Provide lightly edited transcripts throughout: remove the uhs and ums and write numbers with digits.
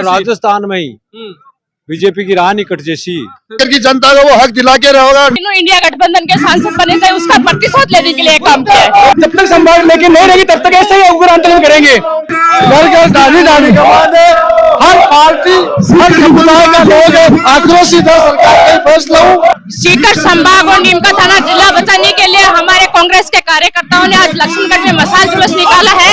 राजस्थान में ही बीजेपी की राह नहीं कट जैसी की जनता को वो हक दिला के रहेगा। इंडिया गठबंधन के सांसद बने थे, उसका प्रतिशोध लेने के लिए काम किया है। जब तक संभाग लेके नहीं रहेगी तब तक ऐसे ही उग्र आंदोलन करेंगे। घर घर डाली डाली के बाद हर पार्टी हर समुदाय का लोग आक्रोशित है सरकार के फैसलों। सीकर संभाग और नीमका थाना जिला बचाने के लिए हमारे कांग्रेस के कार्यकर्ताओं ने आज लक्ष्मणगढ़ में मशाल जुलूस निकाला है।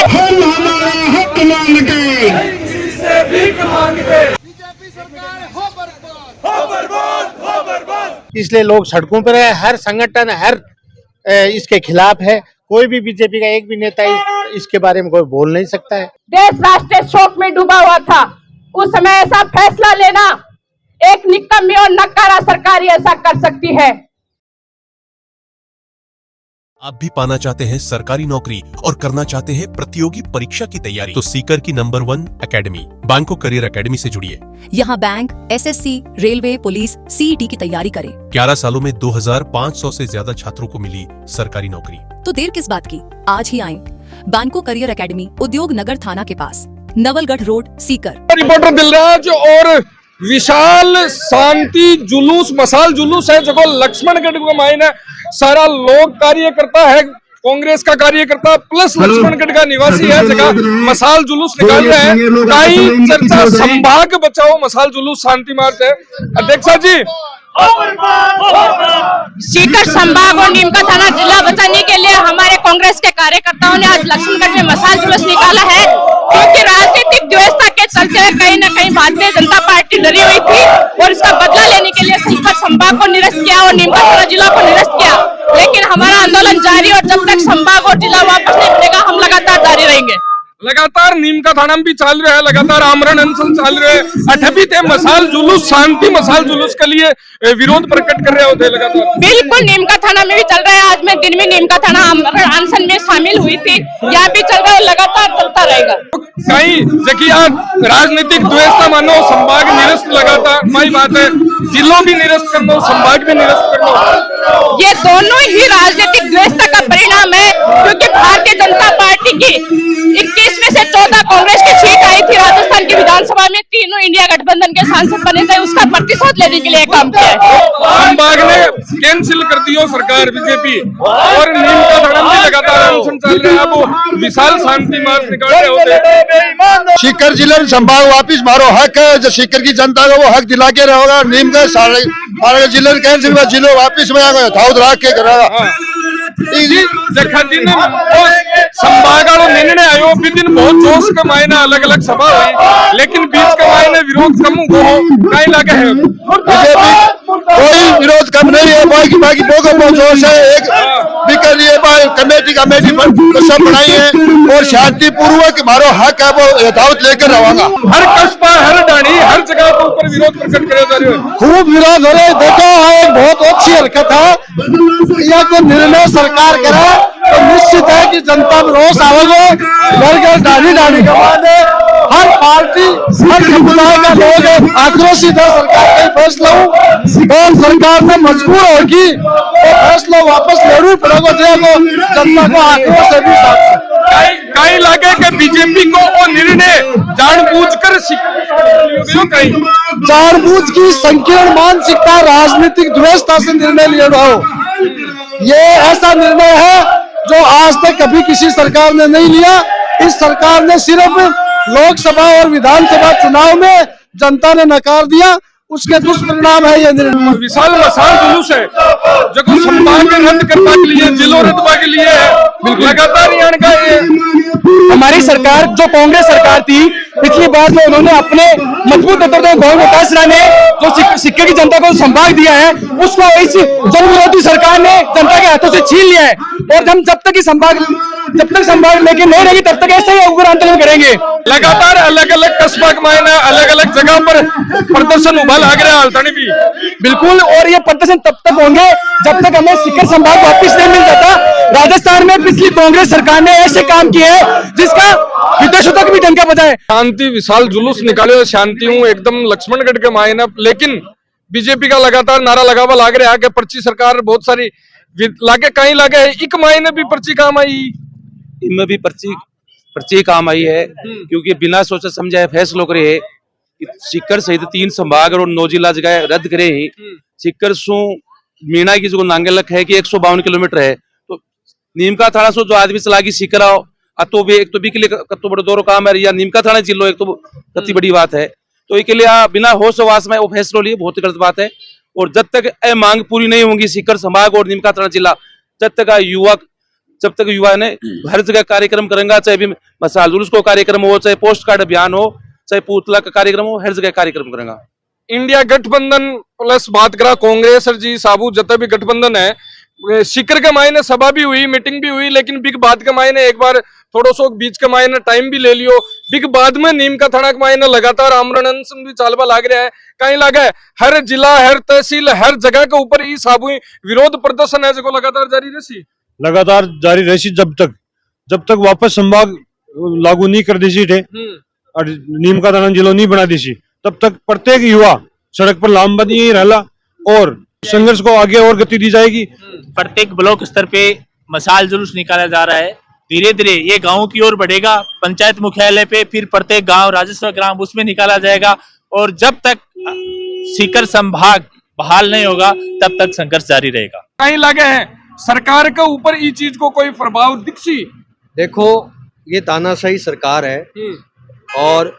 इसलिए लोग सड़कों पर है, हर संगठन हर इसके खिलाफ है। कोई भी बीजेपी का एक भी नेता इसके बारे में कोई बोल नहीं सकता है। देश राष्ट्रीय शोक में डूबा हुआ था, उस समय ऐसा फैसला लेना एक निकम्मी और नकारा सरकार ही ऐसा कर सकती है। आप भी पाना चाहते हैं सरकारी नौकरी और करना चाहते हैं प्रतियोगी परीक्षा की तैयारी, तो सीकर की नंबर 1 एकेडमी बैंको करियर एकेडमी से जुड़िए। यहाँ bank, SSC, railway, police, CET की तैयारी करें। 11 सालों में 2500 से ज्यादा छात्रों को मिली सरकारी नौकरी। तो देर किस बात की, आज ही आएं। बैंको करियर एकेडमी, उद्योग नगर थाना के पास, नवलगढ़ रोड, सीकर। रिपोर्टर दिलराज और विशाल शांति जुलूस मसाल जुलूस है जो लक्ष्मणगढ़ को मायने सारा लोग कार्यकर्ता है, कांग्रेस का कार्यकर्ता प्लस लक्ष्मणगढ़ का निवासी है जगह मसाल जुलूस निकाल रहे हैं। कई चर्चा संभाग बचाओ मसाल जुलूस शांति मार्च है। अध्यक्षा जी, सीकर संभाग और नीमका थाना जिला बचाने के लिए हमारे कांग्रेस के कार्यकर्ताओं ने आज लक्ष्मणगढ़ में मशाल जुलूस निकाला है, क्योंकि राजनीतिक द्वेषता के चलते कहीं न कहीं भारतीय जनता पार्टी डरी हुई थी और इसका बदला लेने के लिए सीकर संभाग को निरस्त किया और नीमका थाना जिला को निरस्त किया। लेकिन हमारा आंदोलन जारी और जब तक संभाग और जिला वापस नहीं मिलेगा हम लगातार जारी रहेंगे। लगातार नीमका थाना भी चल रहा है, लगातार आमरण अनशन चल रहे हैं। अठबी थे मसाल जुलूस शांति मसाल जुलूस के लिए विरोध प्रकट कर रहे होते लगातार। बिल्कुल नीमका थाना में भी चल रहा है। आज मैं दिन में नीमका थाना आमरण अनशन में शामिल हुई थी, यहाँ भी चल रहा है, लगातार चलता रहेगा। कहीं जकिया राजनीतिक द्वेषता मानो संभाग निरस्त लगातार माई बात है, जिलों भी निरस्त कर दो, संभाग भी निरस्त कर दो। ये दोनों ही राजनीतिक द्वेषता का परिणाम है, क्योंकि भारतीय जनता पार्टी की 21 में से 14 कांग्रेस की सीट आई थी राजस्थान की विधानसभा में, तीनों इंडिया गठबंधन के सांसद बने थे, उसका प्रतिशोध लेने के लिए काम किया है। संभाग ने कैंसिल कर दियो सरकार बीजेपी और नीमका थाना में लगातार अनशन चल रहा है। अब विशाल शांति मार्च निकाल रहे होते। सीकर जिले में संभाग वापिस मारो हक है, जो सीकर की जनता को वो हक दिला के रहेगा। नीमका सारे जिले में कैंसिल हुआ, जिले वापिस में धाउद रख के करेगा। संभाग निर्णय आयो दिन बहुत जोश का मायने अलग अलग सभा हुई, लेकिन बीच का मायने विरोध कम कहीं लगे है। बीजेपी कोई विरोध कम नहीं है, बाकी बहुत जोश है। एक भी कर रही है कमेटी सब बनाई है और शांति पूर्वक मारो हक है वो यथावत लेकर रहेगा। हर कस्बा हर डाणी हर जगह के ऊपर विरोध प्रकट करे जा रहे हो, खूब विरोध हो रहे। देखो एक बहुत अच्छी हरकत है, यह को निर्णय सरकार करे तो निश्चित है कि जनता में रोष आवेगा। घर घर डाली डाली के बाद हर पार्टी हर समुदाय का लोग आक्रोशित है सरकार के फैसलों और सरकार में मजबूर होगी तो फैसला वापस लेना पड़ेगा। जनता को आक्रोश है भी कहीं लगे कि बीजेपी को वो निर्णय जानबूझकर जानबूझ की संकीर्ण मानसिकता राजनीतिक द्वेषता से निर्णय लिया हो। ये ऐसा निर्णय है जो आज तक कभी किसी सरकार ने नहीं लिया। इस सरकार ने सिर्फ लोकसभा और विधानसभा चुनाव में जनता ने नकार दिया, उसके दुष्परिणाम है ये निर्णय। विशाल मसाल जुलूस है जो संभाग रद्द करने के लिए, जिलों रद्द के लिए है। लगातार यहाँ का हमारी सरकार जो कांग्रेस सरकार थी पिछली बार जो उन्होंने अपने मजबूत नेतृत्व गौरव विकास ने जो सिक्के की जनता को संभाग दिया है, उसको इस जन विरोधी सरकार ने जनता के हाथों से छीन लिया है। और हम जब तक संभाग लेके नहीं रहेगी तब तक ऐसे ही उग्र आंदोलन करेंगे। लगातार अलग अलग कस्बा मायने अलग अलग जगह पर प्रदर्शन उभा लग रहा है भी बिल्कुल, और ये प्रदर्शन तब तक होंगे जब तक हमें सिक्कर संभाग वापिस नहीं मिल जाता। राजस्थान में पिछली कांग्रेस सरकार ने ऐसे काम किए हैं जिसका विदेशों तक भी डंका बजाए। शांति विशाल जुलूस निकाले, शांति हूँ एकदम लक्ष्मणगढ़ के मायने, लेकिन बीजेपी का लगातार नारा लगावा लाग रहा है कि पर्ची सरकार बहुत सारी लागे, कहीं लागे एक मायने भी पर्ची काम आई, इनमें भी पर्ची काम आई है, क्योंकि बिना सोचे समझे फैसलों करे सीकर सहित 3 संभाग और 9 जिला जगह रद्द करे ही सीकर सु मीणा की जो नांगलक है कि 152 किलोमीटर है तो नीमका थाना सो जो आदमी चला की सीकर आओ तो भी एक तो भी के लिए कत्तो बड़ो दौरो काम है या नीमका थाना जिलो एक तो कत्ती बड़ी बात है तो इसके लिए बिना होश वास में वो फैसलो लिए बहुत गलत बात है। और जब तक ये मांग पूरी नहीं होगी सीकर संभाग और नीमका थाना जिला जब तक युवा ने हर जगह कार्यक्रम करेंगे, चाहे भी मसाल जुलूस को कार्यक्रम हो, चाहे पोस्ट कार्ड अभियान हो, चाहे पुतला का कार्यक्रम हो, हर जगह कार्यक्रम करेंगे। इंडिया गठबंधन प्लस बात करा कांग्रेस और जी साबू जब भी गठबंधन है सीकर के मायने सभा भी हुई मीटिंग भी हुई लेकिन बिग बात के मायने एक बार थोड़ा सो बीच के मायने टाइम भी ले लियो बिग बाद में नीम का थाना के मायने लगातार आमरण अनशन भी चालबा लाग रहा है कहीं लगा हर जिला हर तहसील हर जगह के ऊपर ई साबू विरोध प्रदर्शन है जो लगातार जारी रहसी जब तक वापस संभाग लागू नहीं कर देसी थे और नीम का थाना जिलो नहीं बना देसी तब तक प्रत्येक युवा सड़क पर लामबंदी ही रहला और संघर्ष को आगे और गति दी जाएगी। प्रत्येक ब्लॉक स्तर पे मसाल जुलूस निकाला जा रहा है, धीरे धीरे ये गांव की ओर बढ़ेगा, पंचायत मुख्यालय पे फिर प्रत्येक गांव राजस्व ग्राम उसमें निकाला जाएगा और जब तक सीकर संभाग बहाल नहीं होगा तब तक संघर्ष जारी रहेगा। कहीं लगे हैं सरकार के ऊपर इस चीज को कोई प्रभाव दिखसी? देखो ये तानाशाही सरकार है और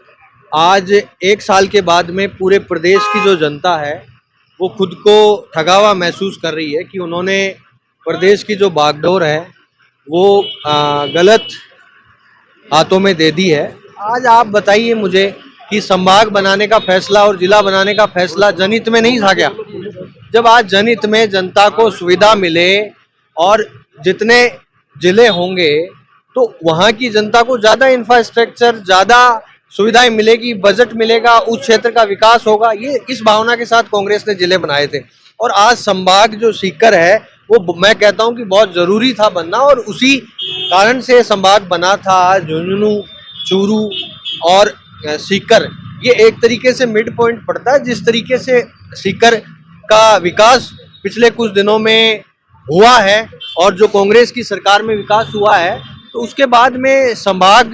आज 1 साल के बाद में पूरे प्रदेश की जो जनता है वो खुद को ठगावा महसूस कर रही है कि उन्होंने प्रदेश की जो बागडोर है वो गलत हाथों में दे दी है। आज आप बताइए मुझे कि संभाग बनाने का फैसला और जिला बनाने का फैसला जनहित में नहीं था क्या? जब आज जनहित में जनता को सुविधा मिले और जितने जिले होंगे तो वहाँ की जनता को ज़्यादा इंफ्रास्ट्रक्चर ज़्यादा सुविधाएं मिलेगी, बजट मिलेगा, उस क्षेत्र का विकास होगा, ये इस भावना के साथ कांग्रेस ने जिले बनाए थे। और आज संभाग जो सीकर है वो मैं कहता हूं कि बहुत जरूरी था बनना और उसी कारण से संभाग बना था। झुंझुनू, चूरू और सीकर ये एक तरीके से मिड पॉइंट पड़ता है। जिस तरीके से सीकर का विकास पिछले कुछ दिनों में हुआ है और जो कांग्रेस की सरकार में विकास हुआ है तो उसके बाद में संभाग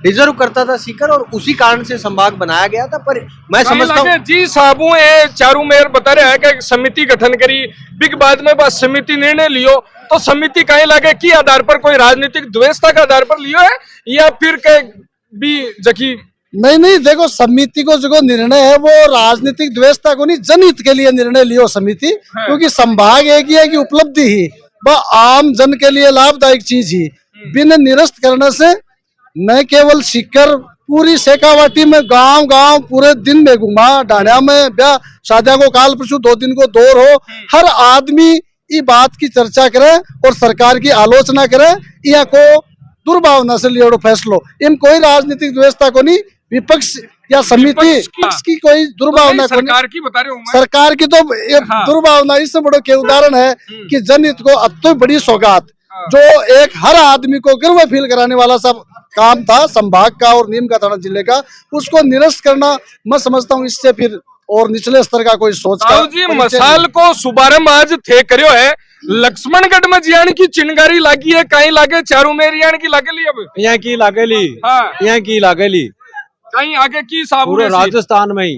डिजर्व करता था सीकर और उसी कारण से संभाग बनाया गया था। पर मैं समझता हूँ जी साबू चारू मेयर बता रहे हैं कि समिति गठन करी बिग बाद में बस समिति निर्णय लियो तो समिति कहीं लगे कि आधार पर कोई राजनीतिक द्वेषता के आधार पर लियो है या फिर के भी जकी नहीं देखो समिति को जो निर्णय है वो राजनीतिक द्वेषता को नहीं जनहित के लिए निर्णय लियो समिति क्योंकि संभाग एक ही है कि उपलब्धि ही वह आम जन के लिए लाभदायक चीज ही बिना निरस्त करने से न केवल सीकर पूरी शेखावाटी में गांव पूरे दिन में घुमा डांडिया में ब्याह शादियों को काल परसों 2 दिन को दौर हो हर आदमी ये बात की चर्चा करे और सरकार की आलोचना करे या को दुर्भावना से लियो फैसलो इन कोई राजनीतिक व्यवस्था को नहीं विपक्ष या समिति की कोई दुर्भावना को सरकार की बता रहे हूँ सरकार की तो दुर्भावना इससे बड़ो के उदाहरण है कि जनहित को अब तो बड़ी सौगात जो एक हर आदमी को गर्व फील कराने वाला सब काम था संभाग का और नीम का थाना जिले का उसको निरस्त करना मैं समझता हूँ इससे फिर और निचले स्तर का कोई सोच का जी मसाल को शुभारंभ आज थे करियो है लक्ष्मणगढ़ में जियान की चिंगारी लागी है कहीं लागे चारू मेरियान की लागेली अब यहाँ की लागेली यहाँ की लागेली कहीं आगे की साबू राजस्थान में ही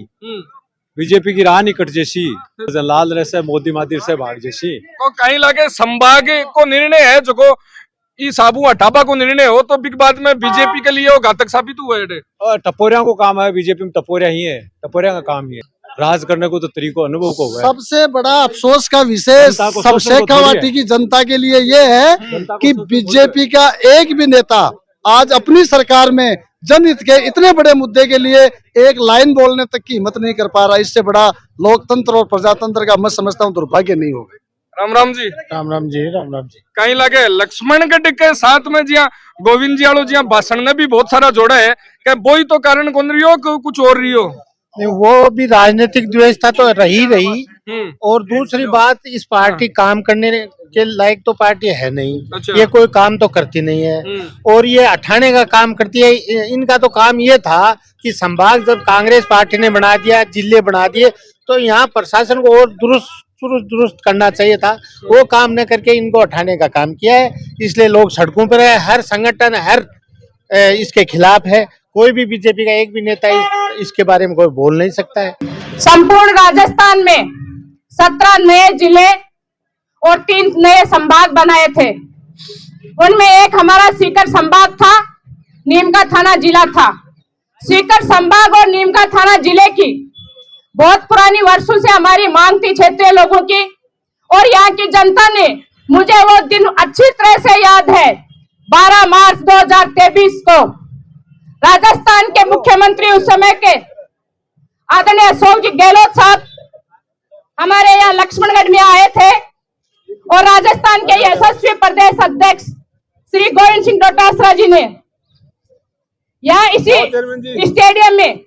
बीजेपी की राह निकट जैसी लाल रह से मोदी मादिर से भाग जैसी तो कहीं लगे संभाग को निर्णय है जो को ई साबू हटाबा को निर्णय हो तो बिग बाद में बीजेपी के लिए वो घातक साबित हुआ है। टपोरिया को काम है बीजेपी में टपोरिया ही है टपोरिया का काम ही है राज करने को तो तरीको अनुभव को है। सबसे बड़ा अफसोस का विषय सब शेखावाटी की जनता के लिए ये है कि बीजेपी का एक भी नेता आज अपनी सरकार में जनहित के इतने बड़े मुद्दे के लिए एक लाइन बोलने तक की हिम्मत नहीं कर पा रहा। इससे बड़ा लोकतंत्र और प्रजातंत्र का मैं समझता हूँ दुर्भाग्य नहीं होगा। राम जी कहीं लगे लक्ष्मणगढ़ के साथ में जिया गोविंद जी आलो जिया भाषण ने भी बहुत सारा जोड़ा है क्या वही तो कारण कौन रही हो कुछ और रही हो वो भी राजनीतिक द्वेषता तो रही और दूसरी बात इस पार्टी काम करने के लायक तो पार्टी है नहीं। अच्छा। ये कोई काम तो करती नहीं है और ये हटाने का काम करती है। इनका तो काम ये था कि संभाग जब कांग्रेस पार्टी ने बना दिया जिले बना दिए तो यहाँ प्रशासन को और दुरुस्त करना चाहिए था वो काम न करके इनको हटाने का काम किया है। इसलिए लोग सड़कों पर है हर संगठन हर इसके खिलाफ है। कोई भी बीजेपी का एक भी नेता इसके बारे में कोई बोल नहीं सकता है। संपूर्ण राजस्थान में 17 नए जिले और 3 नए संभाग बनाए थे। उनमें एक हमारा सीकर संभाग था, नीम का थाना जिला था। सीकर संभाग और नीम का थाना जिले की बहुत पुरानी वर्षों से हमारी मांग थी क्षेत्रीय लोगों की, और यहाँ की जनता ने, मुझे वो दिन अच्छी तरह से याद है, 12 मार्च 2023 को राजस्थान के मुख्यमंत्री उस समय के आदरणीय अशोक जी गहलोत साहब हमारे यहाँ लक्ष्मणगढ़ में आए थे, और राजस्थान के यशस्वी प्रदेश अध्यक्ष श्री गोविंद सिंह डोटासरा जी ने यहाँ इसी स्टेडियम में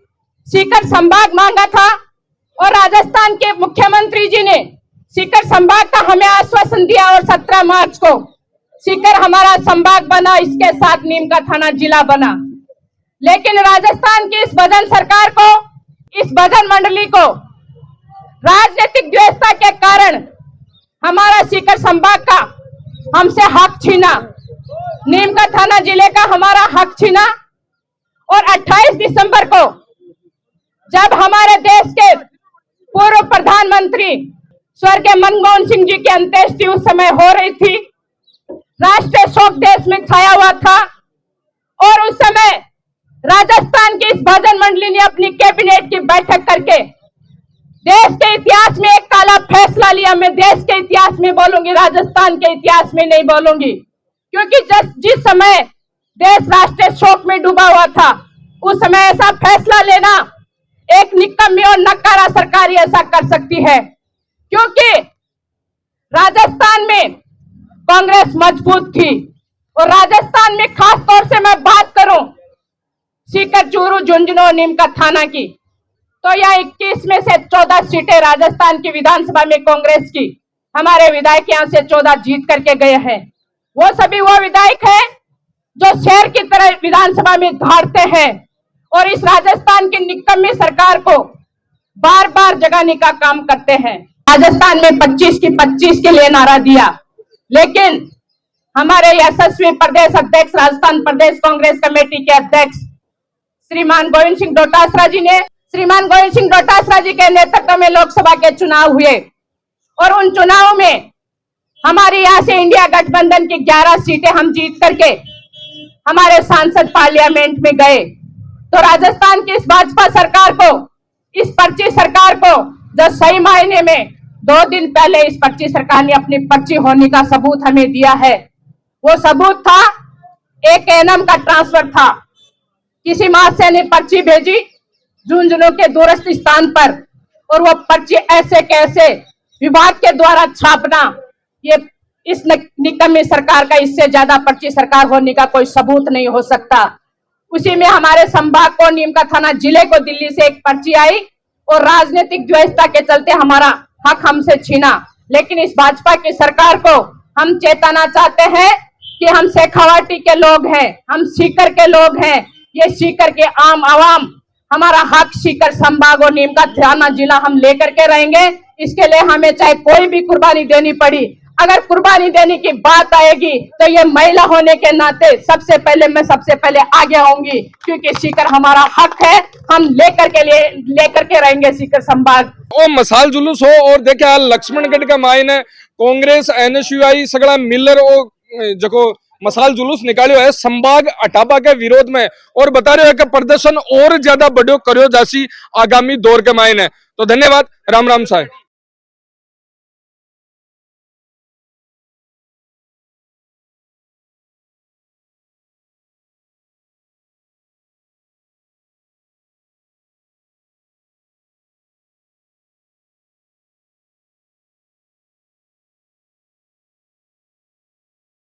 सीकर संभाग मांगा था, और राजस्थान के मुख्यमंत्री जी ने सीकर संभाग का हमें आश्वासन दिया, और 17 मार्च को सीकर हमारा संभाग बना, इसके साथ नीम का थाना जिला बना। लेकिन राजस्थान की इस भजन सरकार को, इस भजन मंडली को राजनीतिक द्वेषता के कारण हमारा सीकर संभाग का हमसे हक छीना, नीम का थाना जिले का हमारा हक छीना। और 28 दिसंबर को जब हमारे देश के पूर्व प्रधानमंत्री स्वर्गीय मनमोहन सिंह जी की अंत्येष्टि उस समय हो रही थी, राष्ट्रीय शोक देश में छाया हुआ था, और उस समय राजस्थान की इस भजन मंडली ने अपनी कैबिनेट की बैठक करके देश के इतिहास में एक काला फैसला लिया। मैं देश के इतिहास में बोलूंगी, राजस्थान के इतिहास में नहीं बोलूंगी, क्योंकि जिस समय देश राष्ट्रीय शोक में डूबा हुआ था, उस समय ऐसा फैसला लेना एक निकम्मी और नकारा सरकार ही ऐसा कर सकती है, क्योंकि राजस्थान में कांग्रेस मजबूत थी। और राजस्थान में खास तौर से मैं बात करूं सीकर, चूरू, झुंझुनू, नीम का थाना की, तो यहाँ 21 में से 14 सीटें राजस्थान की विधानसभा में कांग्रेस की, हमारे विधायक यहाँ से 14 जीत करके गए हैं। वो सभी वो विधायक हैं जो शेर की तरह विधानसभा में दौड़ते हैं, और इस राजस्थान की निकम्मी सरकार को बार बार जगाने का काम करते हैं। राजस्थान में 25 की 25 के लिए नारा दिया, लेकिन हमारे यशस्वी प्रदेश अध्यक्ष, राजस्थान प्रदेश कांग्रेस कमेटी के अध्यक्ष श्रीमान गोविंद सिंह डोटासरा जी के नेतृत्व में लोकसभा के चुनाव हुए, और उन चुनावों में हमारे यहाँ से इंडिया गठबंधन की 11 सीटें हम जीत करके हमारे सांसद पार्लियामेंट में गए। तो राजस्थान की इस भाजपा सरकार को, इस पर्ची सरकार को, जो सही मायने में 2 दिन पहले इस पर्ची सरकार ने अपनी पर्ची होने का सबूत हमें दिया है। वो सबूत था, एक एनएम का ट्रांसफर था, किसी महाशय ने पर्ची भेजी झुंझुनू के दूरस्थ स्थान पर, और वो पर्ची ऐसे कैसे विभाग के द्वारा छापना, ये इस निकम्मी सरकार का इससे ज्यादा पर्ची सरकार होने का कोई सबूत नहीं हो सकता। उसी में हमारे संभाग को, नीम का थाना जिले को दिल्ली से एक पर्ची आई, और राजनीतिक द्वेषता के चलते हमारा हक हमसे छीना। लेकिन इस भाजपा की सरकार को हम चेताना चाहते हैं कि हम शेखावाटी के लोग हैं, हम सीकर के लोग हैं, ये सीकर के आम आवाम हमारा हक सीकर संभाग और नीम का थाना जिला हम लेकर के रहेंगे। इसके लिए हमें चाहे कोई भी कुर्बानी देनी पड़ी, अगर कुर्बानी देने की बात आएगी तो ये महिला होने के नाते सबसे पहले आगे आऊंगी, क्योंकि सीकर हमारा हक है, हम लेकर के रहेंगे सीकर संभाग। ओ मसाल जुलूस हो, और देखे लक्ष्मणगढ़ का मायने कांग्रेस, एनएसयूआई सगड़ा मिलर ओ जको मसाल जुलूस निकालो है संभाग हटाबा के विरोध में, और बता रहे हो कि प्रदर्शन और ज्यादा बड़ो करो जासी आगामी दौर के मायने। तो धन्यवाद, राम राम साहब।